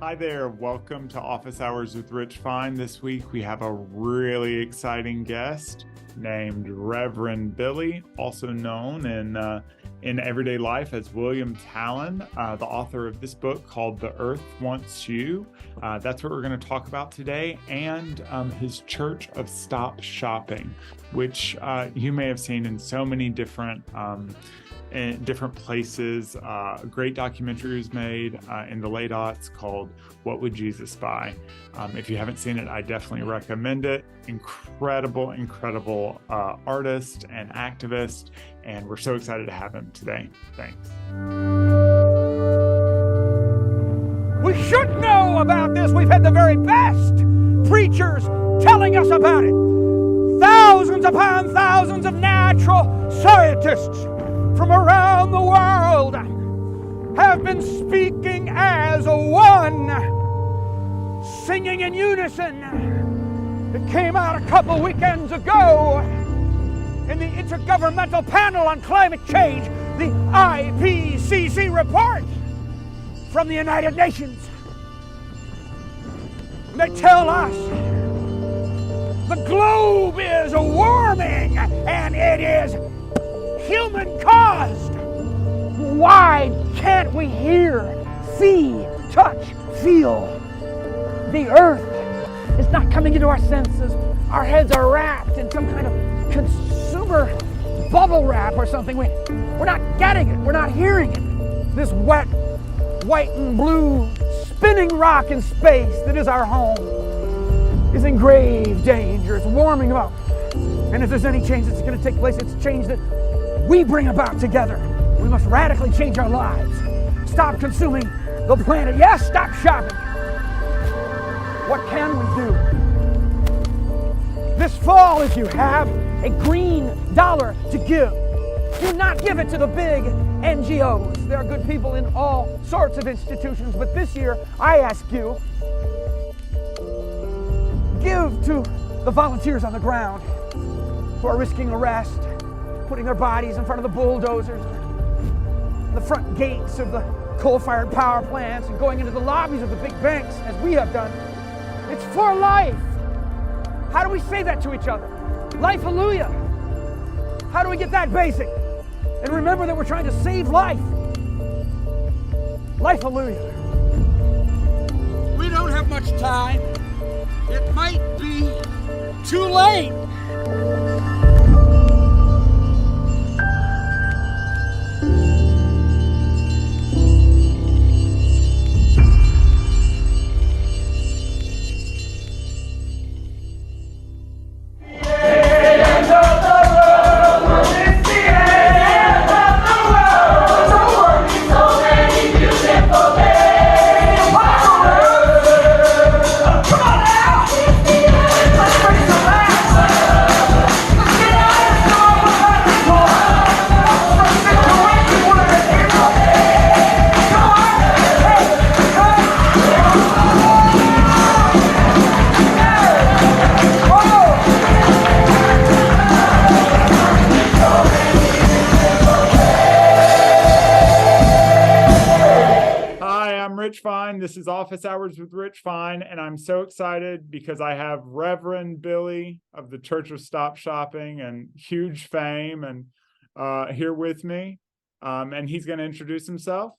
Hi there. Welcome to Office Hours with Rich Fine. This week we have a really exciting guest named Reverend Billy, also known in everyday life as William Talon, the author of this book called The Earth Wants You. That's what we're going to talk about today, and his Church of Stop Shopping, which you may have seen in so many different places. A great documentary was made in the late aughts called What Would Jesus Buy? If you haven't seen it, I definitely recommend it. Incredible artist and activist, and we're so excited to have him today. Thanks. We should know about this. We've had the very best preachers telling us about it. Thousands upon thousands of natural scientists from around the world have been speaking as one, singing in unison. It came out a couple weekends ago in the Intergovernmental Panel on Climate Change, the IPCC report from the United Nations. They tell us the globe is warming and it is human-caused. Why can't we hear, see, touch, feel? The earth is not coming into our senses. Our heads are wrapped in some kind of consumer bubble wrap or something. We're not getting it. We're not hearing it. This wet, white and blue spinning rock in space that is our home is in grave danger. It's warming up. And if there's any change that's going to take place, it's change that we bring about together. We must radically change our lives. Stop consuming the planet. Yes, stop shopping. What can we do? This fall, if you have a green dollar to give, do not give it to the big NGOs. There are good people in all sorts of institutions, but this year, I ask you, give to the volunteers on the ground who are risking arrest, putting their bodies in front of the bulldozers, the front gates of the coal-fired power plants, and going into the lobbies of the big banks, as we have done. It's for life. How do we say that to each other? Life, hallelujah. How do we get that basic? And remember that we're trying to save life. Life, hallelujah. We don't have much time. It might be too late. This is Office Hours with Rich Fine, and I'm so excited because I have Reverend Billy of the Church of Stop Shopping and huge fame and here with me, and he's going to introduce himself.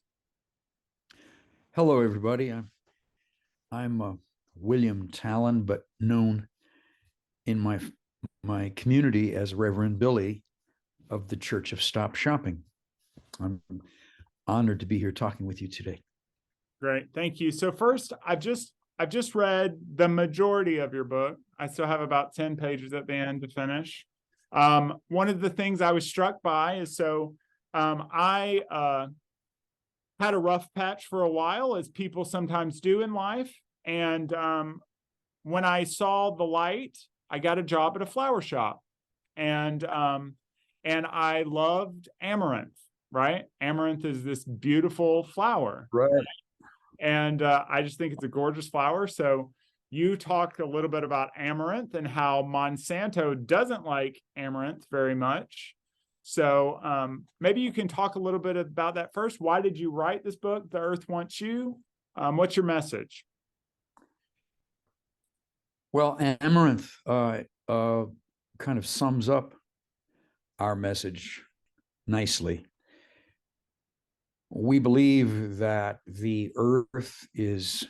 Hello, everybody. I'm William Talon, but known in my community as Reverend Billy of the Church of Stop Shopping. I'm honored to be here talking with you today. Great, thank you. So first, I've just read the majority of your book. I still have about 10 pages at the end to finish. One of the things I was struck by is I had a rough patch for a while, as people sometimes do in life. And when I saw the light, I got a job at a flower shop, and I loved amaranth. Right, amaranth is this beautiful flower. Right. And I just think it's a gorgeous flower. So you talked a little bit about amaranth and how Monsanto doesn't like amaranth very much. So maybe you can talk a little bit about that first. Why did you write this book, The Earth Wants You? What's your message? Well, Amaranth kind of sums up our message nicely. We believe that the earth is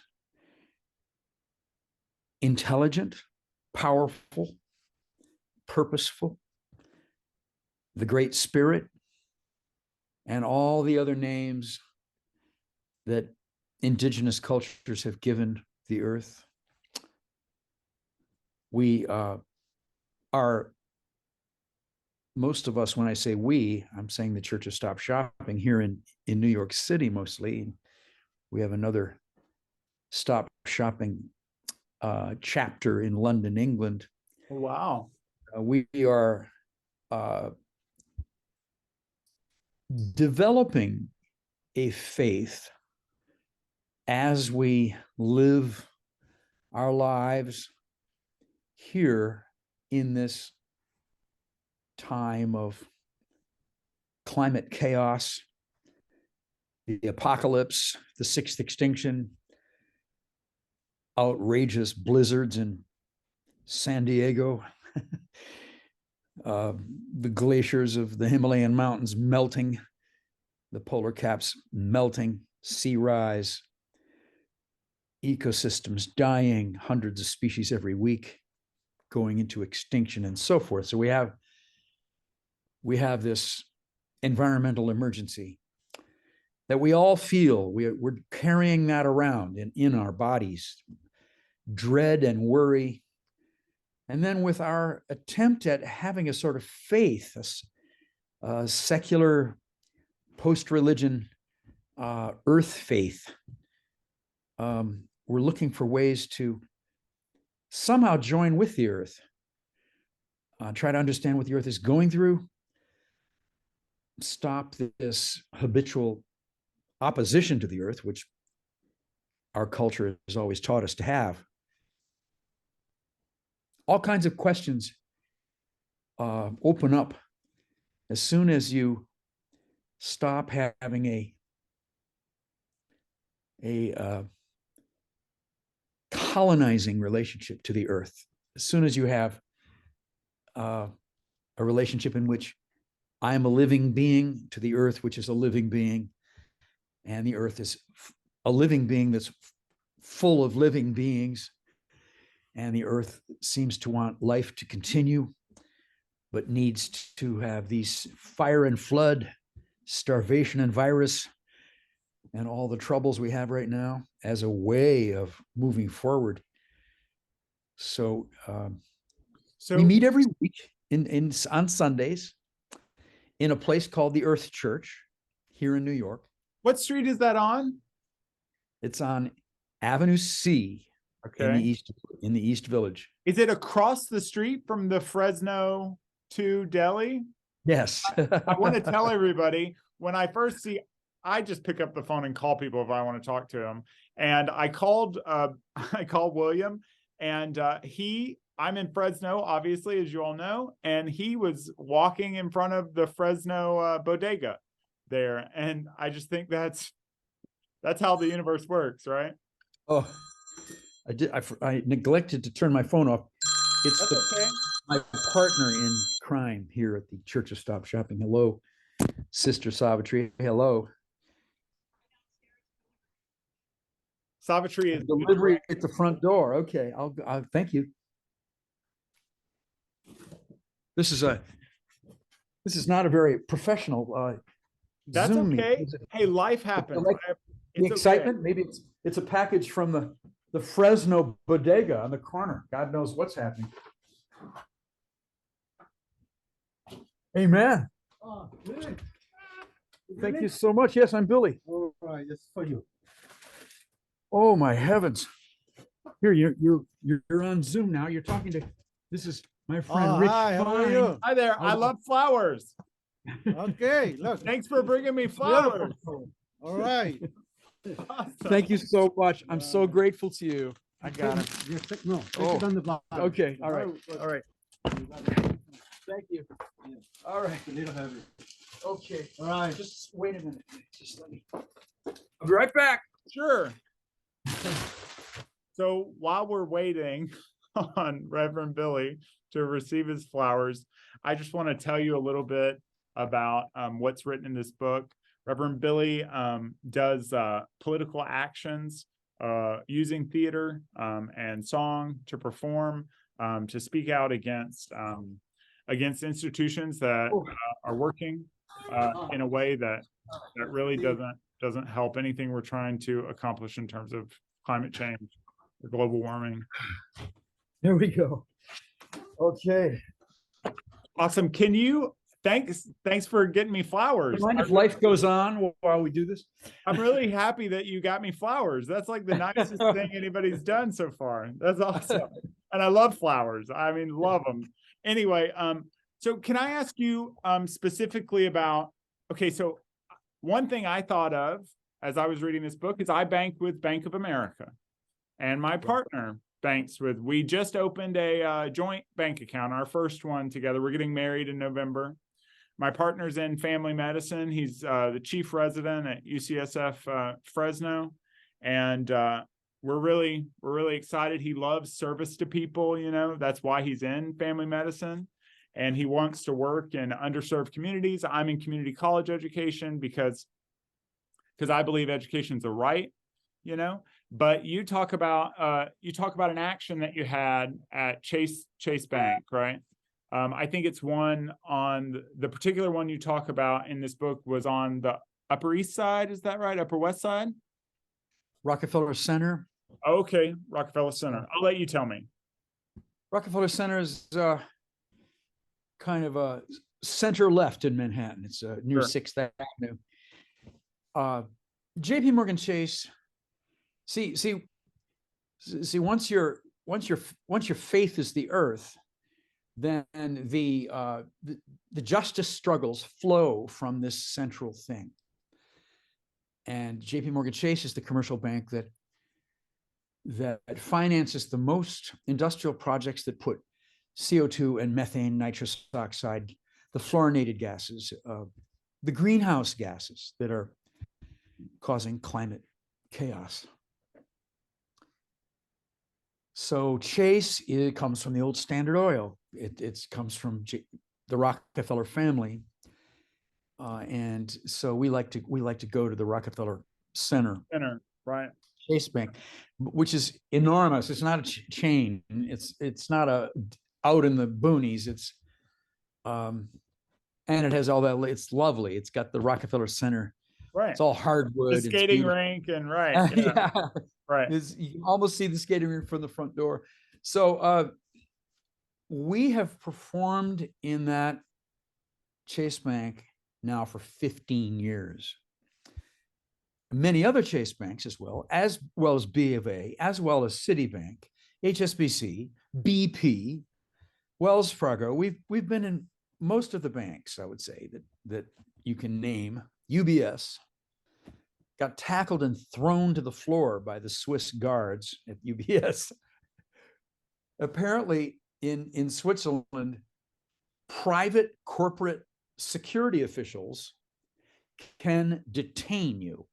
intelligent, powerful, purposeful, the Great Spirit, and all the other names that indigenous cultures have given the earth. We are, most of us, when I say we, I'm saying the Church of Stop Shopping here in New York City mostly. We have another Stop Shopping chapter in London, England. Wow. We are developing a faith as we live our lives here in this time of climate chaos, the apocalypse, the sixth extinction, outrageous blizzards in San Diego, the glaciers of the Himalayan mountains melting, the polar caps melting, sea rise, ecosystems dying, hundreds of species every week going into extinction and so forth. So we have this environmental emergency that we all feel. We're carrying that around in our bodies, dread and worry. And then with our attempt at having a sort of faith, a secular post-religion earth faith, we're looking for ways to somehow join with the earth, try to understand what the earth is going through, stop this habitual opposition to the earth, which our culture has always taught us to have. All kinds of questions open up as soon as you stop having a colonizing relationship to the earth. As soon as you have a relationship in which I am a living being to the earth, which is a living being, and the earth is a living being that's full of living beings, and the earth seems to want life to continue, but needs to have these fire and flood, starvation and virus, and all the troubles we have right now as a way of moving forward. So, we meet every week on Sundays in a place called the Earth Church here in New York. What street is that on? It's on Avenue C. Okay. In the East Village. Is it across the street from the Fresno to Delhi? Yes. I want to tell everybody, when I first see, I just pick up the phone and call people if I want to talk to them. And I called William, and I'm in Fresno, obviously, as you all know, and he was walking in front of the Fresno bodega there. And I just think that's how the universe works, right? Oh, I neglected to turn my phone off. It's okay. My partner in crime here at the Church of Stop Shopping. Hello, Sister Savitri. Hello. Savitri is delivery at the front door. Okay, I'll thank you. This is not a very professional that's Zoom okay. meeting. Hey, life happens. The excitement, okay. Maybe it's a package from the Fresno bodega on the corner. God knows what's happening. Amen. Oh, good. Thank you so much. Yes, I'm Billy. All right, that's for you. Oh my heavens! Here you're on Zoom now. You're talking to. This is my friend Rich. Hi, how are you? Hi there. I love flowers. Okay, look. Thanhanks for bringing me flowers. All right. Awesome. Thank you so much. I'm so grateful to you. I got him. No, Oh. it on the block. Okay. All right. All right. Thank you. Yeah. All right. A little heavy. Okay. All right. Just wait a minute. Just let me. I'll be right back. Sure. So while we're waiting on Reverend Billy to receive his flowers, I just want to tell you a little bit about what's written in this book. Reverend Billy does political actions using theater and song to perform, to speak out against institutions that are working in a way that really doesn't help anything we're trying to accomplish in terms of climate change or global warming. There we go. Okay. Awesome. Can you thanks for getting me flowers. Mind if life goes on while we do this? I'm really happy that you got me flowers. That's like the nicest thing anybody's done so far. That's awesome. And I love flowers. I mean, love them. Anyway, so can I ask you specifically about, okay, so one thing I thought of as I was reading this book is I bank with Bank of America, and my partner banks with, we just opened a joint bank account, our first one together. We're getting married in November. My partner's in family medicine. He's the chief resident at UCSF Fresno, and we're really excited. He loves service to people. You know, that's why he's in family medicine, and he wants to work in underserved communities. I'm in community college education because I believe education's a right. You know, but you talk about an action that you had at Chase Bank, right? I think it's one on the particular one you talk about in this book was on the Upper East Side. Is that right? Upper West Side? Rockefeller Center. Okay, Rockefeller Center. I'll let you tell me. Rockefeller Center is kind of a center left in Manhattan. It's near 6th Avenue. J.P. Morgan Chase. See. Once your faith is the earth, then the justice struggles flow from this central thing. And J.P. Morgan Chase is the commercial bank that finances the most industrial projects that put CO2 and methane, nitrous oxide, the fluorinated gases, the greenhouse gases that are causing climate chaos. So Chase, it comes from the old Standard Oil. It comes from the Rockefeller family, and so we like to go to the Rockefeller Center, right? Chase Bank, which is enormous. It's not a chain. It's not out in the boonies. It's and it has all that. It's lovely. It's got the Rockefeller Center. Right. It's all hardwood. The skating rink and right. Yeah. Right. You can almost see the skating rink from the front door. So we have performed in that Chase Bank now for 15 years. Many other Chase banks as well as B of A, as well as Citibank, HSBC, BP, Wells Fargo. We've been in most of the banks, I would say, that you can name. UBS got tackled and thrown to the floor by the Swiss guards at UBS. Apparently, in Switzerland, private corporate security officials can detain you.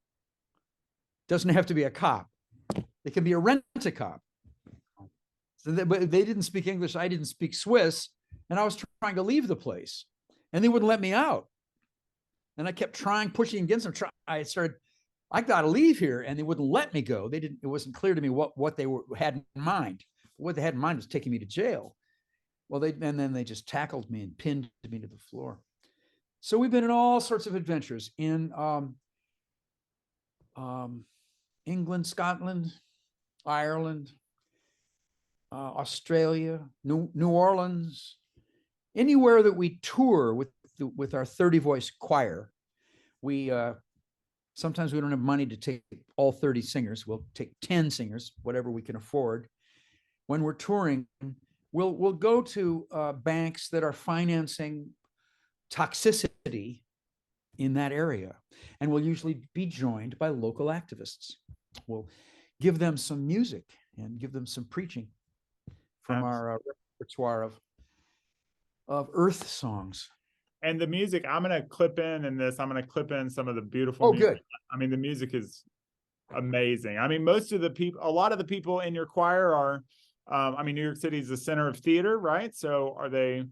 Doesn't have to be a cop. It can be a rent-a-cop. So but they didn't speak English. I didn't speak Swiss, and I was trying to leave the place, and they wouldn't let me out. And I kept pushing against them. I got to leave here, and they wouldn't let me go. It wasn't clear to me what they had in mind. What they had in mind was taking me to jail. Well, then they just tackled me and pinned me to the floor. So we've been in all sorts of adventures in England, Scotland, Ireland, Australia, New Orleans, anywhere that we tour with our 30-voice choir. We sometimes we don't have money to take all 30 singers. We'll take 10 singers, whatever we can afford. When we're touring, we'll go to banks that are financing toxicity in that area, and we'll usually be joined by local activists. We'll give them some music and give them some preaching from our repertoire of earth songs. And the music, I'm going to clip in this. I'm going to clip in some of the beautiful music. Good. I mean, the music is amazing. I mean, most of the people, a lot of the people in your choir are, I mean, New York City is the center of theater, right? So are they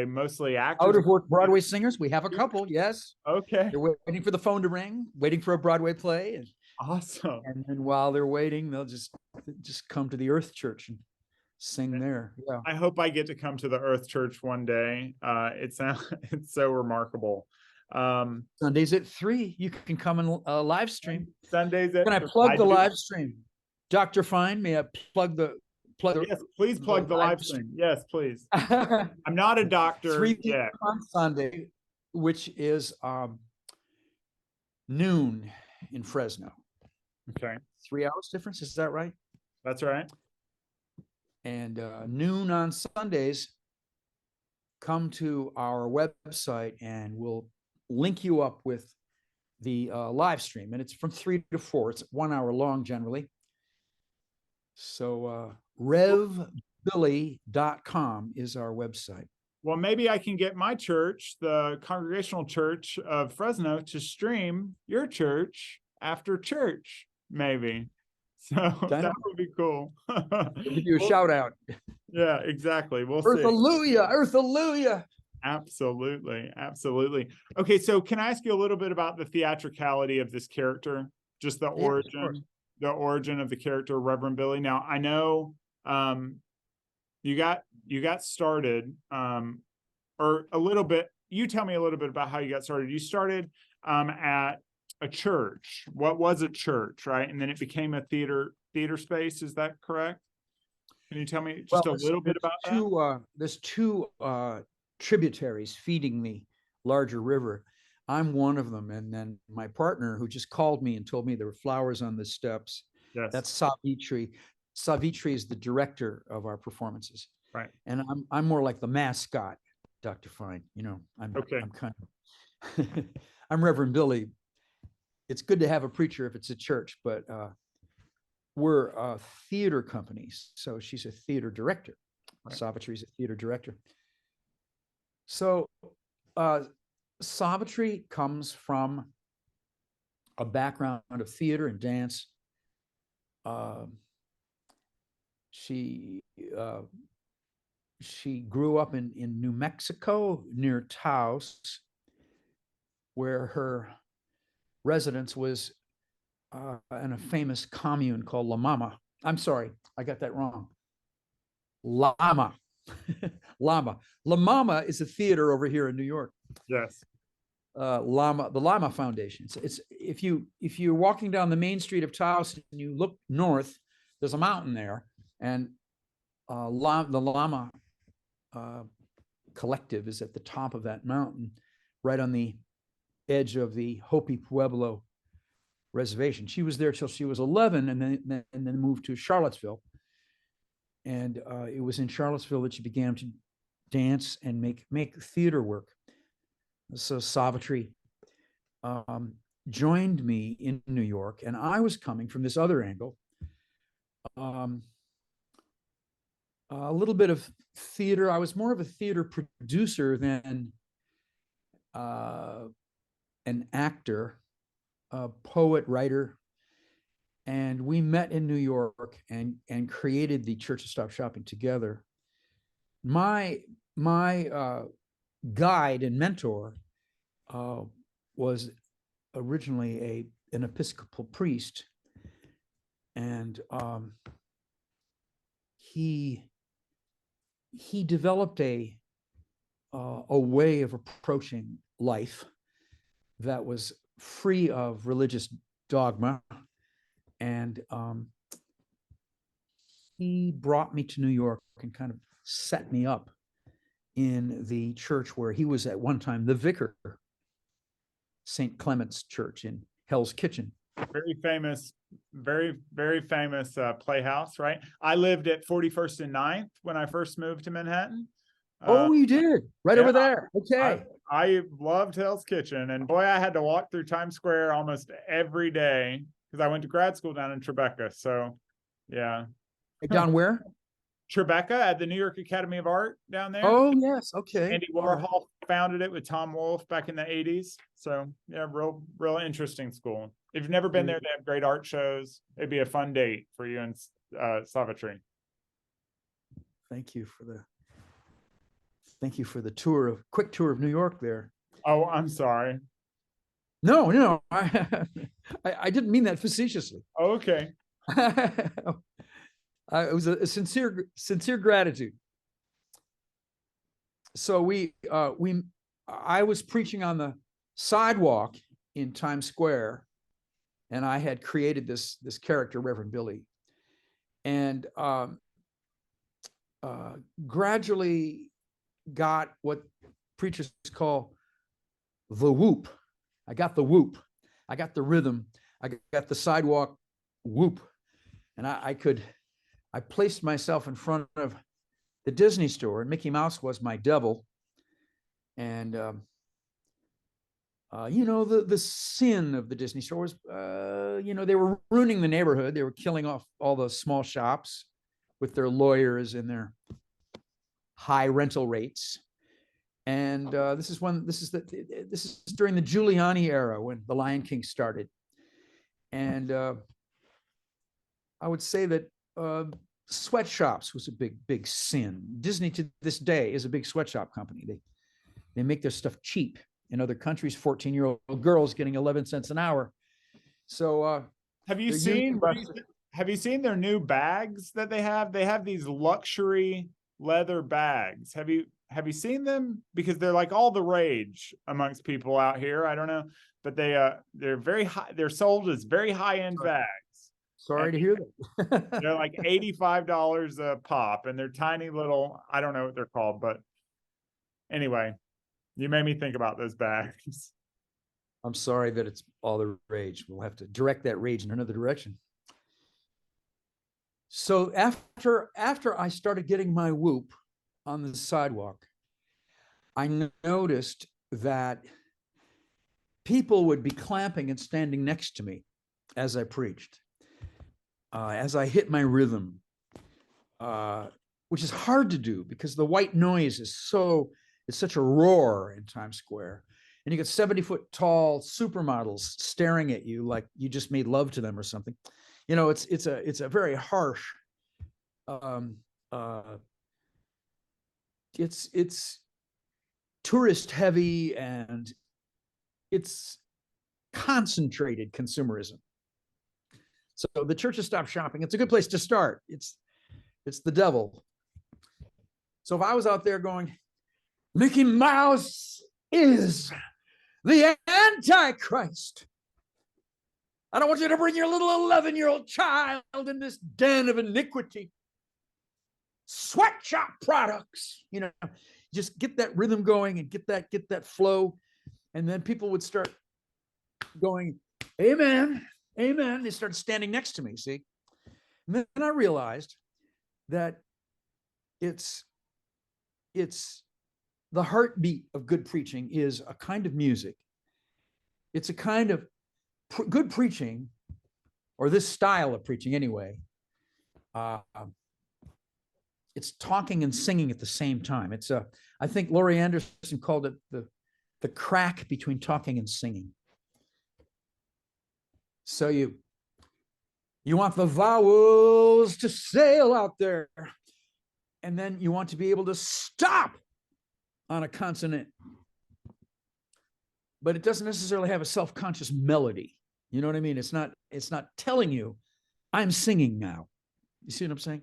mostly actors? Out of work Broadway singers, we have a couple, yes. Okay, They're waiting for the phone to ring, waiting for a Broadway play. awesome. And then while they're waiting, they'll just come to the Earth Church and sing there. Yeah. I hope I get to come to the Earth Church one day. It's it's so remarkable. Sundays at 3, you can come and live stream. Sundays at Can I plug the live stream? Dr. Fine, may I plug the Yes, please plug the live stream. Yes, please. I'm not a doctor 3 yet. on Sunday, which is noon in Fresno. Okay, 3 hours difference, is that right? that's right. And noon on Sundays, come to our website and we'll link you up with the live stream. And it's from 3 to 4. It's 1 hour long generally. So revbilly.com is our website. Well, maybe I can get my church, the Congregational Church of Fresno, to stream your church after church, maybe. So that would be cool. I'll give you a shout out. Yeah, exactly. We'll see. Earth-alleluia, Earth-alleluia. Absolutely, absolutely. Okay, so can I ask you a little bit about the theatricality of this character? Just the origin of the character, Reverend Billy. Now, I know you got started, or a little bit. You tell me a little bit about how you got started. You started at a church. What was a church, right? And then it became a theater space. Is that correct? Can you tell me just a little bit about that? There's two tributaries feeding the larger river. I'm one of them, and then my partner, who just called me and told me there were flowers on the steps. Yes, that's Savitri. Savitri is the director of our performances, right? And I'm more like the mascot, Dr. Fine. You know, I'm kind of I'm Reverend Billy. It's good to have a preacher if it's a church, but we're a theater company, so she's a theater director. Right. Savitri's a theater director. So Savitri comes from a background of theater and dance. She grew up in New Mexico near Taos, where her residence was in a famous commune called La Mama. I'm sorry, I got that wrong. Lama. Lama. La Mama is a theater over here in New York. Yes. The Lama Foundation. It's if you're walking down the main street of Taos and you look north, there's a mountain there, and the Lama Collective is at the top of that mountain, right on the edge of the Hopi Pueblo reservation. She was there till she was 11, and then moved to Charlottesville. And it was in Charlottesville that she began to dance and make theater work. So Savitri joined me in New York, and I was coming from this other angle. A little bit of theater. I was more of a theater producer than an actor, a poet, writer. And we met in New York and created the Church of Stop Shopping together. My guide and mentor was originally an Episcopal priest, and he developed a way of approaching life that was free of religious dogma. And he brought me to New York and kind of set me up in the church where he was at one time the vicar, St. Clement's Church in Hell's Kitchen. Very famous, very, very famous playhouse, right? I lived at 41st and 9th when I first moved to Manhattan. Oh, you did? Right over there. Okay. I loved Hell's Kitchen. And boy, I had to walk through Times Square almost every day because I went to grad school down in Tribeca. So, yeah. Down where? Tribeca at the New York Academy of Art down there. Oh, yes. Okay. Andy Warhol founded it with Tom Wolfe back in the 80s. So yeah, real interesting school. If you've never been there, they have great art shows. It'd be a fun date for you and Savitri. Thank you for the quick tour of New York there. Oh, I'm sorry. No, I didn't mean that facetiously. Okay. It was a sincere gratitude. So I was preaching on the sidewalk in Times Square, and I had created this character, Reverend Billy, and gradually got what preachers call the whoop. I got the whoop. I got the rhythm. I got the sidewalk whoop, and I placed myself in front of the Disney store, and Mickey Mouse was my devil. And the sin of the Disney store was, they were ruining the neighborhood. They were killing off all the small shops with their lawyers and their high rental rates. And this is during the Giuliani era, when The Lion King started. And I would say that sweatshops was a big sin. Disney to this day is a big sweatshop company. They make their stuff cheap. In other countries, 14-year-old girls getting 11 cents an hour. So have you seen their new bags that they have? They have these luxury leather bags. Have you seen them? Because they're like all the rage amongst people out here. I don't know, but they're very high. They're sold as very high-end bags. Sorry to hear that. They're like $85 a pop, and they're tiny little, I don't know what they're called, but anyway, you made me think about those bags. I'm sorry that it's all the rage. We'll have to direct that rage in another direction. So after I started getting my whoop on the sidewalk, I noticed that people would be clapping and standing next to me as I preached. As I hit my rhythm, which is hard to do because the white noise is such a roar in Times Square. And you get 70-foot tall supermodels staring at you like you just made love to them or something. It's a very harsh, it's tourist heavy, and it's concentrated consumerism. So the churches stop shopping. It's a good place to start. It's the devil. So if I was out there going, Mickey Mouse is the Antichrist, I don't want you to bring your little 11-year-old child in this den of iniquity. Sweatshop products, just get that rhythm going and get that flow. And then people would start going, amen. Amen. They started standing next to me, see? And then I realized that it's the heartbeat of good preaching is a kind of music. It's a kind of good preaching, or this style of preaching anyway. It's talking and singing at the same time. I think Laurie Anderson called it the crack between talking and singing. So you want the vowels to sail out there, and then you want to be able to stop on a consonant, but it doesn't necessarily have a self-conscious melody. You know what I mean? It's not telling you I'm singing now. You see what I'm saying?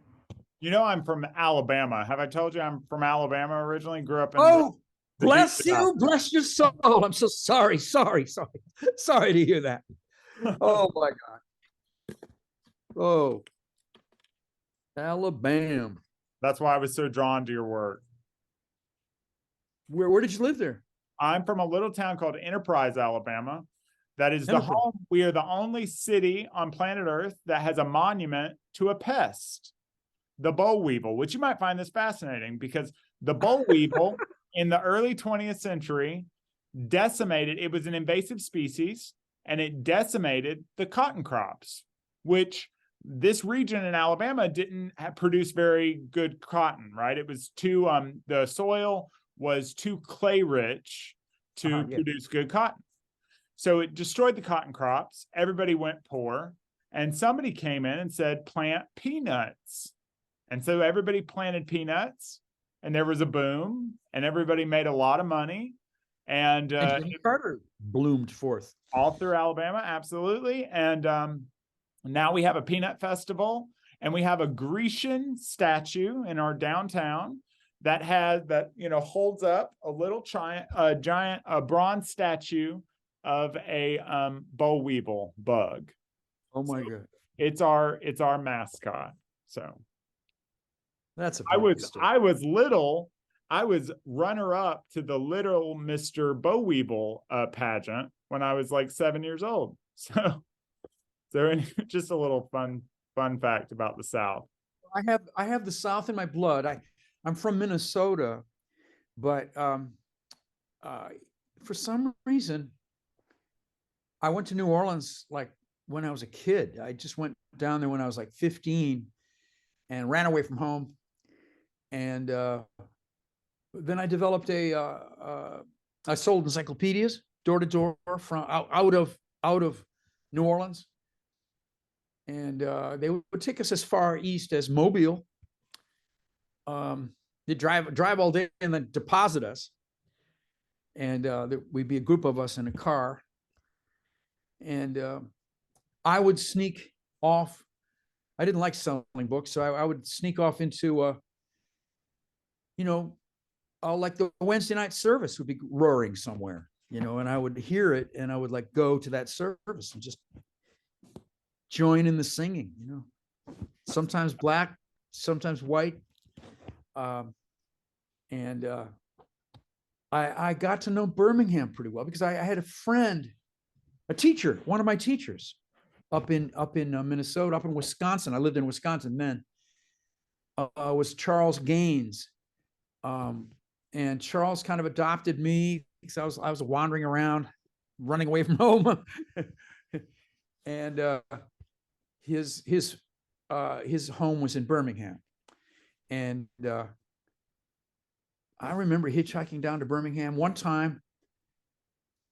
I'm from Alabama. Have I told you I'm from Alabama originally? Grew up in bless you, bless your soul. I'm so sorry to hear that. Oh my God. Oh, Alabama. That's why I was so drawn to your work. Where did you live there? I'm from a little town called Enterprise, Alabama. That is the home. We are the only city on planet Earth that has a monument to a pest, the boll weevil, which you might find this fascinating because the boll weevil in the early 20th century decimated, it was an invasive species, and it decimated the cotton crops, which this region in Alabama didn't produce very good cotton, right? It was too, the soil was too clay rich to Yeah. produce good cotton. So it destroyed the cotton crops. Everybody went poor. And somebody came in and said, plant peanuts. And so everybody planted peanuts, and there was a boom, and everybody made a lot of money. And Jimmy Carter bloomed forth. all through Alabama, absolutely. And now we have a peanut festival, and we have a Grecian statue in our downtown that holds up a little giant bronze statue of a boll weevil bug. Oh my God. It's our mascot. So That's a I pretty good story. was little. I was runner up to the Little Mr. Boll Weevil pageant when I was like 7 years old. So just a little fun fact about the South. I have the South in my blood. I'm from Minnesota, but for some reason, I went to New Orleans like when I was a kid. I just went down there when I was like 15 and ran away from home. And then I developed I sold encyclopedias door to door from out of New Orleans. And they would take us as far east as Mobile. They'd drive all day and then deposit us. And we'd be a group of us in a car. And I would sneak off. I didn't like selling books, so I would sneak off into, like the Wednesday night service would be roaring somewhere, and I would hear it, and I would like go to that service and just join in the singing, sometimes black, sometimes white. And I got to know Birmingham pretty well because I had a friend, a teacher, one of my teachers up in Minnesota, up in Wisconsin. I lived in Wisconsin then. Was Charles Gaines. And Charles kind of adopted me because I was wandering around, running away from home. And his home was in Birmingham. And I remember hitchhiking down to Birmingham one time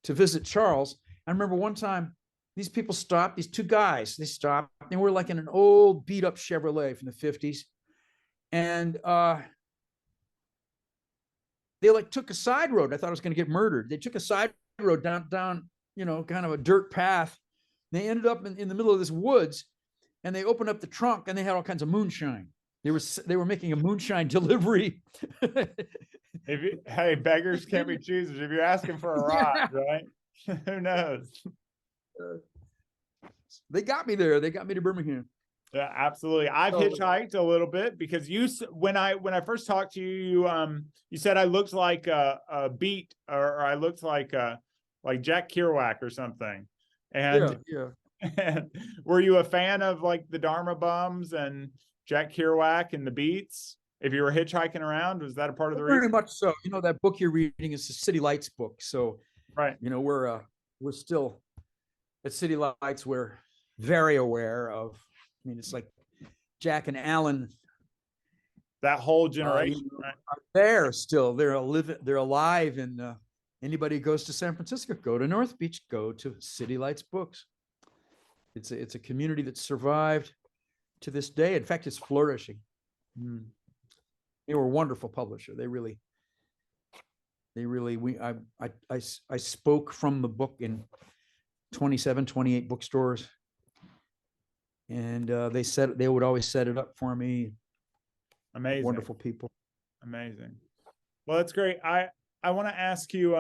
to visit Charles. I remember one time these people stopped, these two guys, they stopped. They were like in an old beat up Chevrolet from the 50s. And they like took a side road. I thought I was going to get murdered. They took a side road down, kind of a dirt path. They ended up in the middle of this woods, and they opened up the trunk, and they had all kinds of moonshine. They were making a moonshine delivery. Hey, beggars can't be choosers. If you're asking for a ride, right? Who knows? They got me there. They got me to Birmingham. Yeah, absolutely. I've hitchhiked a little bit because when I first talked to you, you said I looked like a beat or I looked like Jack Kerouac or something. And, yeah. And were you a fan of like the Dharma Bums and Jack Kerouac and the Beats? If you were hitchhiking around, was that a part of the reason? Very much so. That book you're reading is the City Lights book. So, right. We're still at City Lights. We're very aware of. I mean, it's like Jack and Alan. That whole generation are there still. They're alive. And anybody who goes to San Francisco, go to North Beach, go to City Lights Books. It's a community that survived to this day. In fact, it's flourishing. They were a wonderful publisher. I spoke from the book in 27, 28 bookstores. And they would always set it up for me. Amazing. Wonderful people. Amazing. Well, that's great. I want to ask you,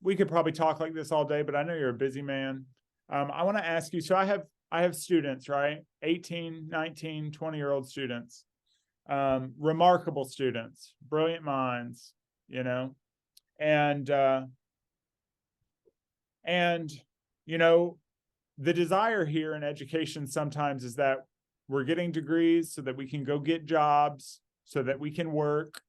we could probably talk like this all day, but I know you're a busy man. I want to ask you, so I have students, right? 18, 19, 20-year-old students, remarkable students, brilliant minds, and the desire here in education sometimes is that we're getting degrees so that we can go get jobs, so that we can work,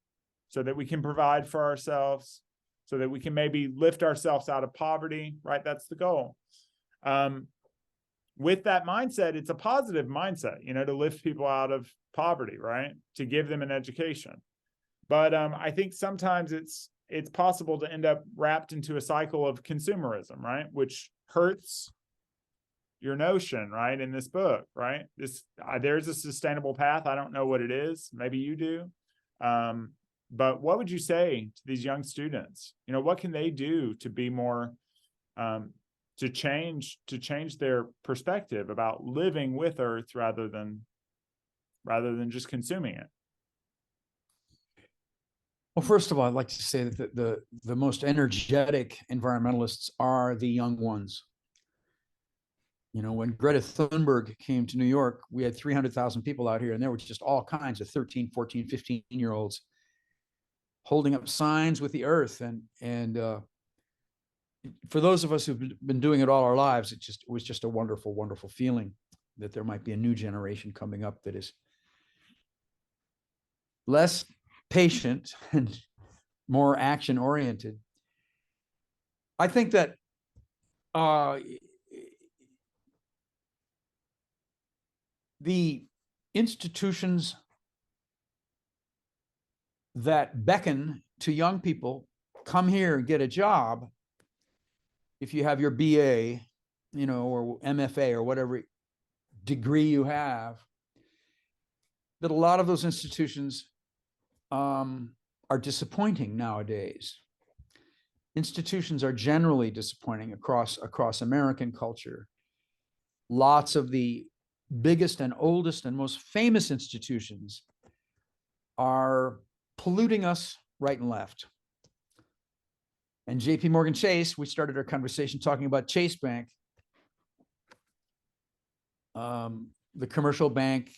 so that we can provide for ourselves, so that we can maybe lift ourselves out of poverty, right? That's the goal. With that mindset, it's a positive mindset, to lift people out of poverty, right? To give them an education. But I think sometimes it's possible to end up wrapped into a cycle of consumerism, right? Which hurts your notion, right? In this book, right? There's a sustainable path. I don't know what it is. Maybe you do. But what would you say to these young students? What can they do to be more, to change their perspective about living with Earth rather than just consuming it? Well, first of all, I'd like to say that the most energetic environmentalists are the young ones. When Greta Thunberg came to New York, we had 300,000 people out here, and there were just all kinds of 13, 14, 15-year-olds holding up signs with the earth. And for those of us who've been doing it all our lives, it was just a wonderful, wonderful feeling that there might be a new generation coming up that is less patient and more action oriented. I think that the institutions that beckon to young people, come here and get a job. If you have your BA, or MFA or whatever degree you have, that a lot of those institutions are disappointing nowadays. Institutions are generally disappointing across American culture. Lots of the biggest and oldest and most famous institutions are polluting us right and left. And JP Morgan Chase, we started our conversation talking about Chase Bank, the commercial bank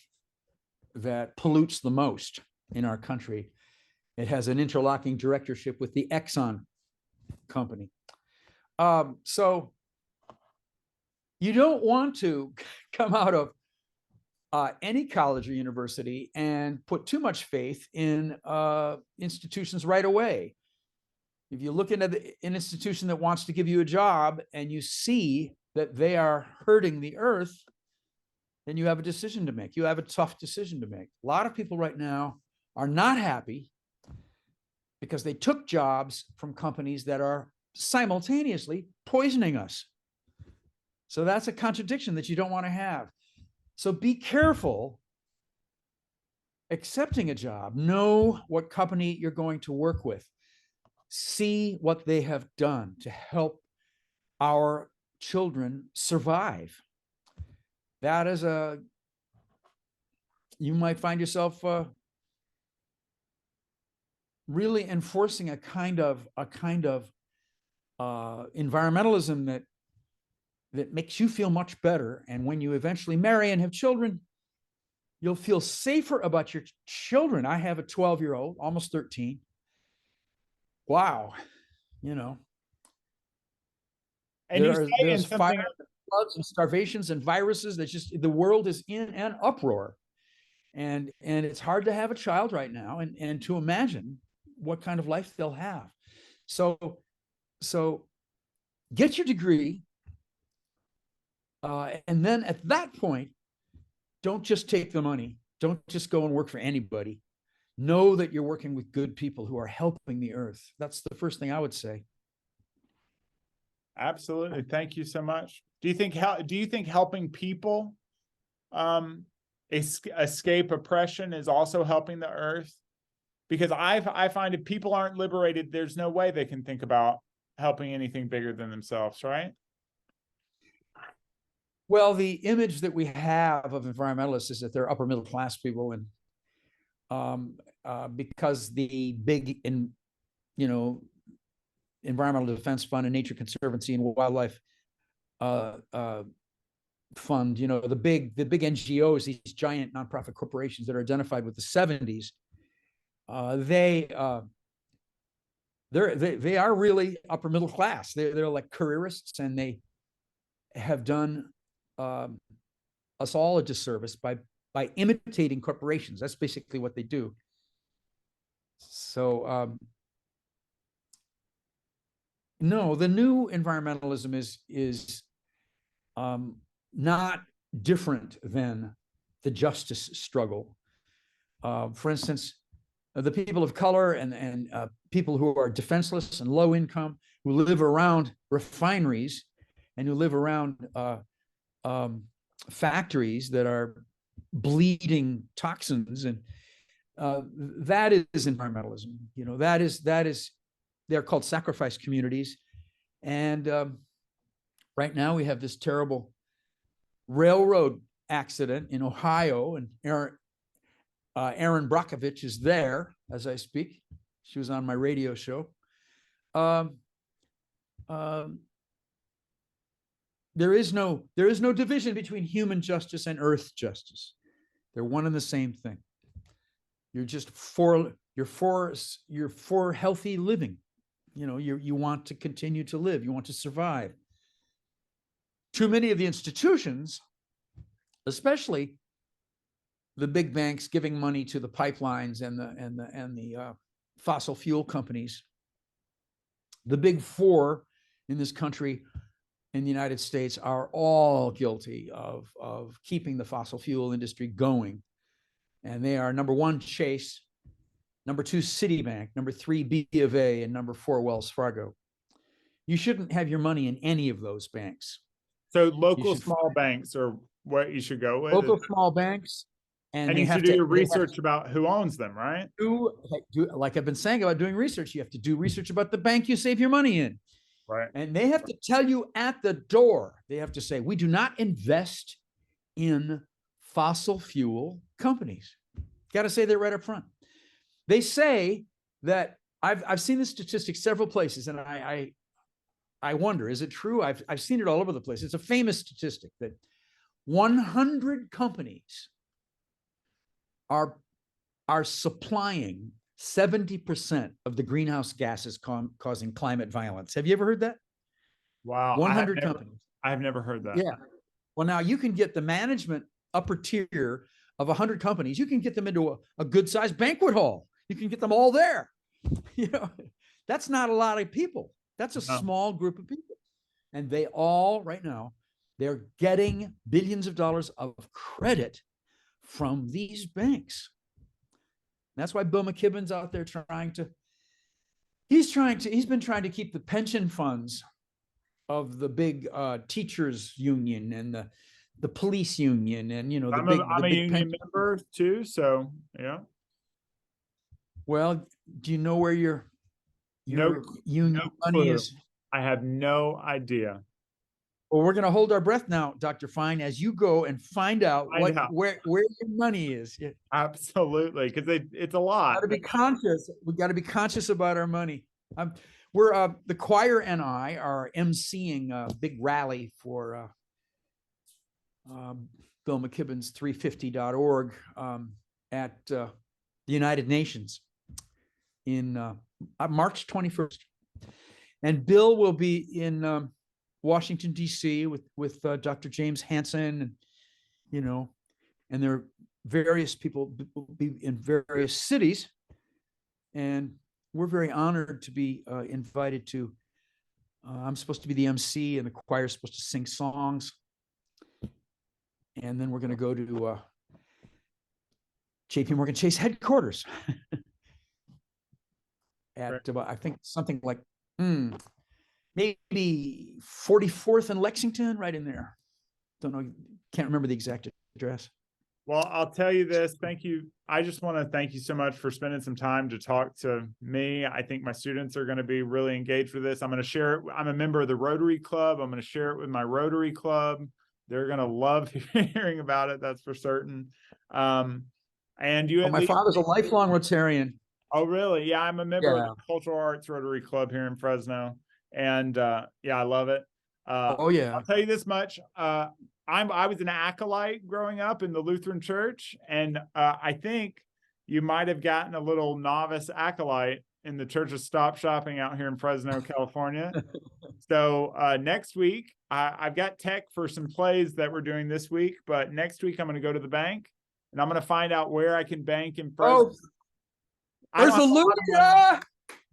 that pollutes the most in our country. It has an interlocking directorship with the Exxon company. So you don't want to come out of any college or university and put too much faith in institutions right away. If you look into an institution that wants to give you a job and you see that they are hurting the earth, then you have a decision to make. You have a tough decision to make. A lot of people right now are not happy because they took jobs from companies that are simultaneously poisoning us. So that's a contradiction that you don't want to have. So be careful accepting a job. Know what company you're going to work with. See what they have done to help our children survive. That is you might find yourself really enforcing a kind of environmentalism that makes you feel much better. And when you eventually marry and have children, you'll feel safer about your children. I have a 12-year-old, almost 13. Wow. And there's fire, floods, and starvations and viruses. The world is in an uproar. And it's hard to have a child right now and to imagine what kind of life they'll have. So get your degree. And then at that point, don't just take the money. Don't just go and work for anybody. Know that you're working with good people who are helping the earth. That's the first thing I would say. Absolutely. Thank you so much. Do you think helping people escape oppression is also helping the earth? Because I find if people aren't liberated, there's no way they can think about helping anything bigger than themselves, right? Well, the image that we have of environmentalists is that they're upper middle class people, and because the big Environmental Defense Fund and Nature Conservancy and Wildlife Fund, the big NGOs, these giant nonprofit corporations that are identified with the 70s, they are really upper middle class. They're like careerists, and they have done us all a disservice by imitating corporations. That's basically what they do. So no, the new environmentalism is not different than the justice struggle. For instance, the people of color and people who are defenseless and low income, who live around refineries and who live around factories that are bleeding toxins, and that is environmentalism. You know, that is they're called sacrifice communities. And right now we have this terrible railroad accident in Ohio, and Erin Brockovich is there as I speak. She was on my radio show. There is no division between human justice and earth justice. They're one and the same thing. You're just for healthy living. You know, you want to continue to live. You want to survive. Too many of the institutions, especially the big banks giving money to the pipelines and the fossil fuel companies, the big four in this country, in the United States, are all guilty of keeping the fossil fuel industry going. And they are number one, Chase, number two, Citibank, number three, B of A, and number four, Wells Fargo. You shouldn't have your money in any of those banks. So local small banks are what you should go with. Local small banks. And you should do your research about who owns them, right? Like I've been saying about doing research, you have to do research about the bank you save your money in. Right. And they have to tell you at the door, they have to say, we do not invest in fossil fuel companies. Got to say that right up front. They say that I've seen this statistic several places, and I wonder, is it true? I've seen it all over the place. It's a famous statistic that 100 companies are supplying 70% of the greenhouse gases causing climate violence. Have you ever heard that? Wow. 100 companies. I have never heard that. Yeah. Well, now you can get the management upper tier of 100 companies. You can get them into a good sized banquet hall. You can get them all there. You know, that's not a lot of people. That's a small group of people. And they all right now, they're getting billions of dollars of credit from these banks. That's why Bill McKibben's out there he's been trying to keep the pension funds of the big teachers union and the police union, and you know, I'm a union member too, so yeah. Well, do you know where your union money is? I have no idea. Well, we're going to hold our breath now, Dr. Fine, as you go and find out where your money is. Yeah. Absolutely, because it's a lot. Got to be conscious. We got to be conscious about our money. We're the choir and I are emceeing a big rally for Bill McKibben's 350.org at the United Nations in March 21st, and Bill will be in Washington, D.C. with Dr. James Hansen, and you know, and there are various people will be in various cities, and we're very honored to be invited to. I'm supposed to be the MC, and the choir is supposed to sing songs, and then we're going to go to J.P. Morgan Chase headquarters at I think something like maybe 44th and Lexington, right in there. Don't know, can't remember the exact address. Well, I'll tell you this. Thank you. I just want to thank you so much for spending some time to talk to me. I think my students are going to be really engaged with this. I'm going to share it. I'm a member of the Rotary Club. I'm going to share it with my Rotary Club. They're going to love hearing about it. That's for certain. And my father's a lifelong Rotarian. Oh, really? Yeah, I'm a member of the Cultural Arts Rotary Club here in Fresno. And I love it. I'll tell you this much. I was an acolyte growing up in the Lutheran Church, and I think you might have gotten a little novice acolyte in the Church of Stop Shopping out here in Fresno, California. So next week, I've got tech for some plays that we're doing this week, but next week I'm going to go to the bank, and I'm going to find out where I can bank in Fresno. There's a Lutheran!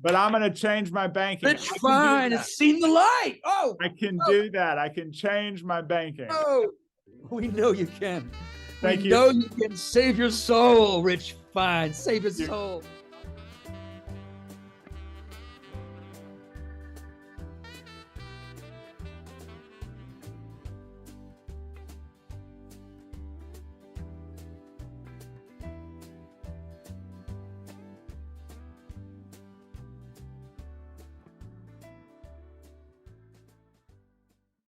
But I'm going to change my banking. It's fine. It's seen the light. Oh, I can do that. I can change my banking. Oh, we know you can. Thank you. We know you can save your soul, Rich Fine. Save your soul.